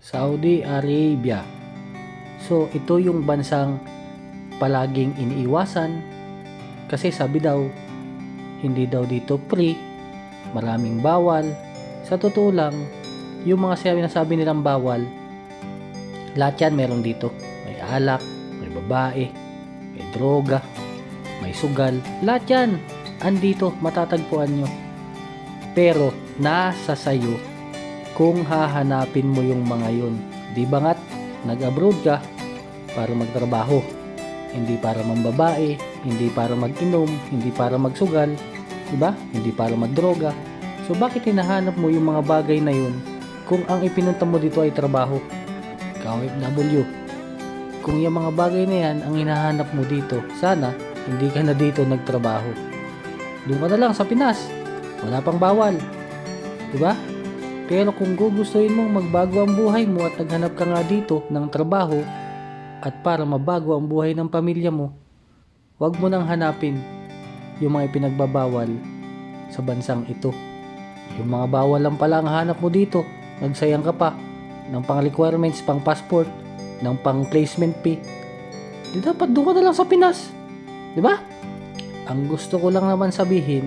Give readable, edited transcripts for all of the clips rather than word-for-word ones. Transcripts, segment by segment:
Saudi Arabia. So ito yung bansang palaging iniiwasan kasi sabi daw hindi daw dito free, maraming bawal. Sa totoo lang, yung mga sinasabi nilang bawal, lahat yan meron dito. May alak, may babae, may droga, may sugal, lahat yan andito, matatagpuan nyo. Pero nasa sayo kung hahanapin mo yung mga yun. Di ba nga't nag-abroad ka para magtrabaho, hindi para mambabae, hindi para mag-inom, hindi para magsugal, di ba? Hindi para magdroga. So bakit hinahanap mo yung mga bagay na yun kung ang ipinunta mo dito ay trabaho? OFW. Kung yung mga bagay na yan ang hinahanap mo dito, sana hindi ka na dito nagtrabaho. Doon ka na lang sa Pinas. Wala pang bawal. Diba? Pero kung gugustuhin mong magbago ang buhay mo at naghanap ka nga dito ng trabaho at para mabago ang buhay ng pamilya mo, huwag mo nang hanapin yung mga ipinagbabawal sa bansang ito. Yung mga bawal lang pala ang hanap mo dito. Nagsayang ka pa ng pang requirements, pang passport, ng pang placement fee. Di dapat doon ka na lang sa Pinas. Di ba? Ang gusto ko lang naman sabihin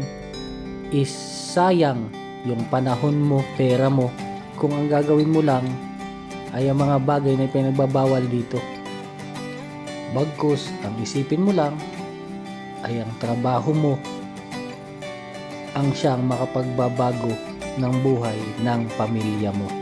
is sayang yung panahon mo, pera mo, kung ang gagawin mo lang ay ang mga bagay na pinagbabawal dito. Bagkus, ang isipin mo lang ay ang trabaho mo ang siyang makapagbabago ng buhay ng pamilya mo.